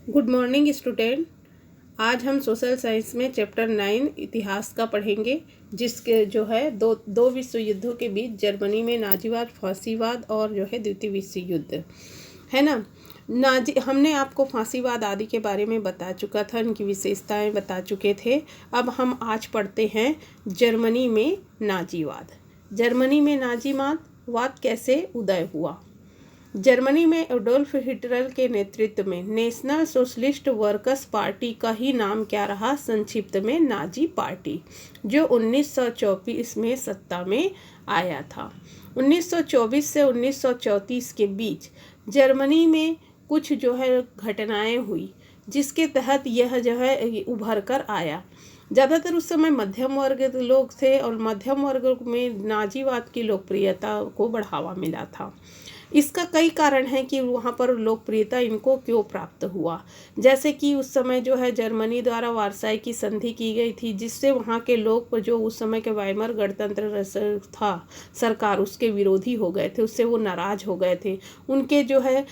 Good morning student. आज हम social science में चैप्टर 9 इतिहास का पढ़ेंगे, जिसके जो है दो विश्व युद्धों के बीच जर्मनी में नाजीवाद, फांसीवाद और जो है द्वितीय विश्व युद्ध है ना। हमने आपको फांसीवाद आदि के बारे में बता चुका था, इनकी विशेषताएं बता चुके थे। अब हम आज पढ़ते हैं जर्मनी में नाजीवाद। जर्मनी में नाजीवाद कैसे उदय हुआ। जर्मनी में एडोल्फ हिटलर के नेतृत्व में नेशनल सोशलिस्ट वर्कर्स पार्टी का ही नाम क्या रहा, संक्षिप्त में नाजी पार्टी, जो 1924 में सत्ता में आया था। 1924 से 1934 के बीच जर्मनी में कुछ जो है घटनाएं हुई, जिसके तहत यह जो है उभर कर आया। ज़्यादातर उस समय मध्यम वर्ग लोग थे और मध्यम वर्ग में नाजीवाद की लोकप्रियता को बढ़ावा मिला था। इसका कई कारण हैं कि वहाँ पर लोकप्रियता इनको क्यों प्राप्त हुआ। जैसे कि उस समय जो है जर्मनी द्वारा वार्साई की संधि की गई थी, जिससे वहाँ के लोग जो उस समय के वाइमर गणतंत्र था सरकार, उसके विरोधी हो गए थे, उससे वो नाराज हो गए थे। उनके जो है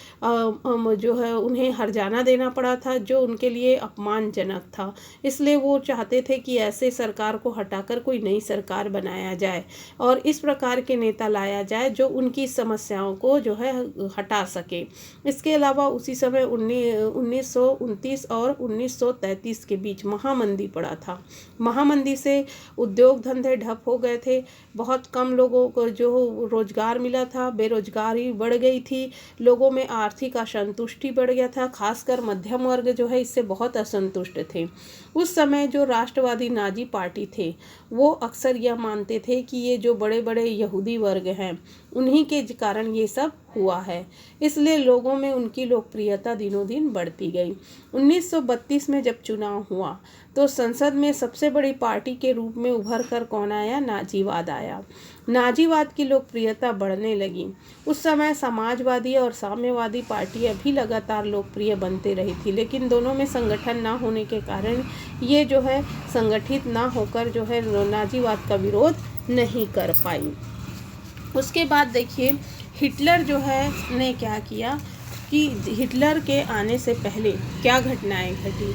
उन्हें हर्जाना देना पड़ा था, जो उनके लिए अपमानजनक था। इसलिए वो चाहते थे कि ऐसे सरकार को हटाकर कोई नई सरकार बनाया जाए और इस प्रकार के नेता लाया जाए जो उनकी समस्याओं को जो है हटा सके। इसके अलावा उसी समय 1929 और 1933 के बीच महामंदी पड़ा था। महामंदी से उद्योग धंधे ठप हो गए थे, बहुत कम लोगों को जो रोजगार मिला था, बेरोजगारी बढ़ गई थी, लोगों में आर्थिक असंतुष्टि बढ़ गया था। खासकर मध्यम वर्ग जो है इससे बहुत असंतुष्ट थे। उस समय जो राष्ट्रवादी नाजी पार्टी थे, वो अक्सर यह मानते थे कि ये जो बड़े बड़े यहूदी वर्ग हैं, उन्हीं के कारण ये सब हुआ है। इसलिए लोगों में उनकी लोकप्रियता दिनों दिन बढ़ती गई। 1932 में जब चुनाव हुआ तो संसद में सबसे बड़ी पार्टी के रूप में उभर कर कौन आया, नाजीवाद आया। नाजीवाद की लोकप्रियता बढ़ने लगी। उस समय समाजवादी और साम्यवादी पार्टियां भी लगातार लोकप्रिय बनते रही थी, लेकिन दोनों में संगठन ना होने के कारण ये जो है संगठित ना होकर जो है नाजीवाद का विरोध नहीं कर पाई। उसके बाद देखिए हिटलर जो है ने क्या किया कि हिटलर के आने से पहले क्या घटनाएं घटी।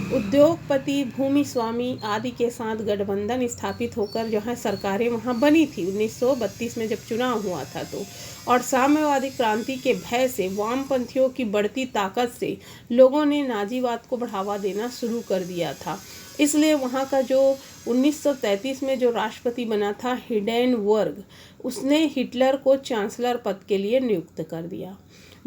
उद्योगपति, भूमि स्वामी आदि के साथ गठबंधन स्थापित होकर जो है सरकारें वहाँ बनी थी 1932 में जब चुनाव हुआ था तो। और साम्यवादी क्रांति के भय से, वामपंथियों की बढ़ती ताकत से लोगों ने नाजीवाद को बढ़ावा देना शुरू कर दिया था। इसलिए वहाँ का जो 1933 में जो राष्ट्रपति बना था हिडेनबर्ग, उसने हिटलर को चांसलर पद के लिए नियुक्त कर दिया।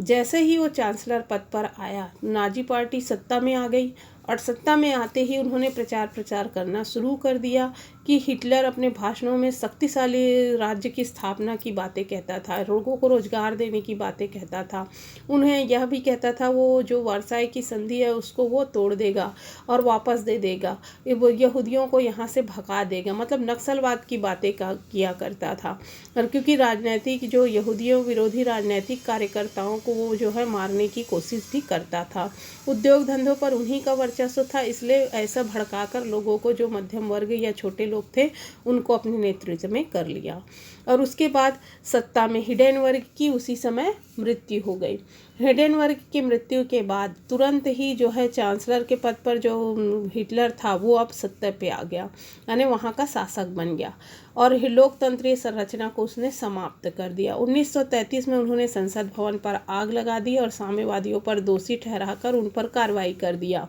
जैसे ही वो चांसलर पद पर आया, नाजी पार्टी सत्ता में आ गई और सत्ता में आते ही उन्होंने प्रचार करना शुरू कर दिया कि हिटलर अपने भाषणों में शक्तिशाली राज्य की स्थापना की बातें कहता था, लोगों को रोजगार देने की बातें कहता था। उन्हें यह भी कहता था वो जो वर्साई की संधि है उसको वो तोड़ देगा और वापस दे देगा, वो यहूदियों को यहाँ से भगा देगा, मतलब नक्सलवाद की बातें किया करता था। और क्योंकि राजनीतिक जो यहूदियों विरोधी राजनीतिक कार्यकर्ताओं को वो जो है मारने की कोशिश भी करता था। उद्योग धंधों पर उन्हीं का वर्चस्व था, इसलिए ऐसा भड़काकर लोगों को, जो मध्यम वर्ग या छोटे लोग थे, उनको अपने नेतृत्व में कर लिया। और उसके बाद सत्ता में हिडेनबर्ग की उसी समय मृत्यु हो गई। हिडेनबर्ग की मृत्यु के बाद तुरंत ही जो है चांसलर के पद पर जो हिटलर था वो अब सत्ता पे आ गया, यानी वहाँ का शासक बन गया और लोकतंत्रीय संरचना को उसने समाप्त कर दिया। 1933 में उन्होंने संसद भवन पर आग लगा दी और साम्यवादियों पर दोषी ठहराकर उन पर कार्रवाई कर दिया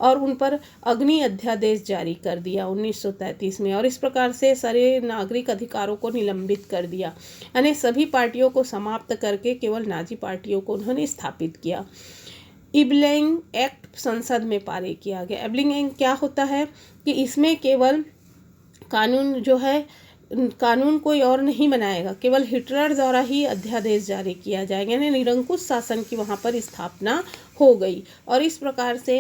और उन पर अग्नि अध्यादेश जारी कर दिया 1933 में। और इस प्रकार से सारे नागरिक अधिकारों को निलंबित कर दिया, यानी सभी पार्टियों को समाप्त करके केवल नाजी पार्टियों को उन्होंने स्थापित किया। इब्लिंग एक्ट संसद में पारित किया गया। इब्लिंग एक्ट क्या होता है कि इसमें केवल कानून जो है, कानून कोई और नहीं बनाएगा, केवल हिटलर द्वारा ही अध्यादेश जारी किया जाएगा, यानी निरंकुश शासन की वहाँ पर स्थापना हो गई। और इस प्रकार से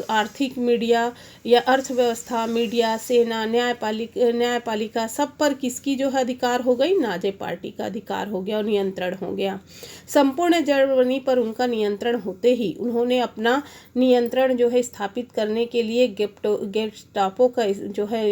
आर्थिक मीडिया या अर्थव्यवस्था, मीडिया, सेना, न्यायपालिका सब पर किसकी जो है अधिकार हो गई, नाजी पार्टी का अधिकार हो गया और नियंत्रण हो गया। संपूर्ण जर्मनी पर उनका नियंत्रण होते ही उन्होंने अपना नियंत्रण जो है स्थापित करने के लिए गेस्टापो का जो है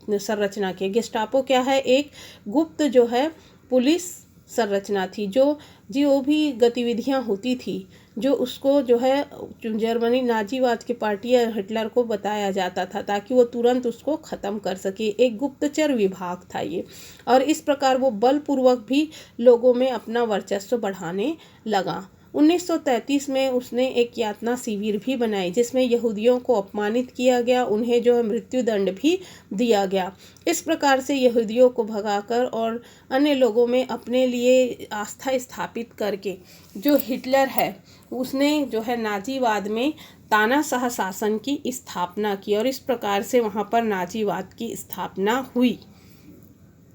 संरचना की। गेस्टापो क्या है, एक गुप्त जो है पुलिस संरचना थी, जो भी गतिविधियां होती थी जो उसको जो है जर्मनी नाजीवाद की पार्टी या हिटलर को बताया जाता था ताकि वो तुरंत उसको ख़त्म कर सके। एक गुप्तचर विभाग था ये, और इस प्रकार वो बलपूर्वक भी लोगों में अपना वर्चस्व बढ़ाने लगा। 1933 में उसने एक यातना शिविर भी बनाई जिसमें यहूदियों को अपमानित किया गया, उन्हें जो है मृत्युदंड भी दिया गया। इस प्रकार से यहूदियों को भगाकर और अन्य लोगों में अपने लिए आस्था स्थापित करके जो हिटलर है उसने जो है नाजीवाद में तानाशाह शासन की स्थापना की, और इस प्रकार से वहाँ पर नाजीवाद की स्थापना हुई।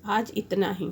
आज इतना ही।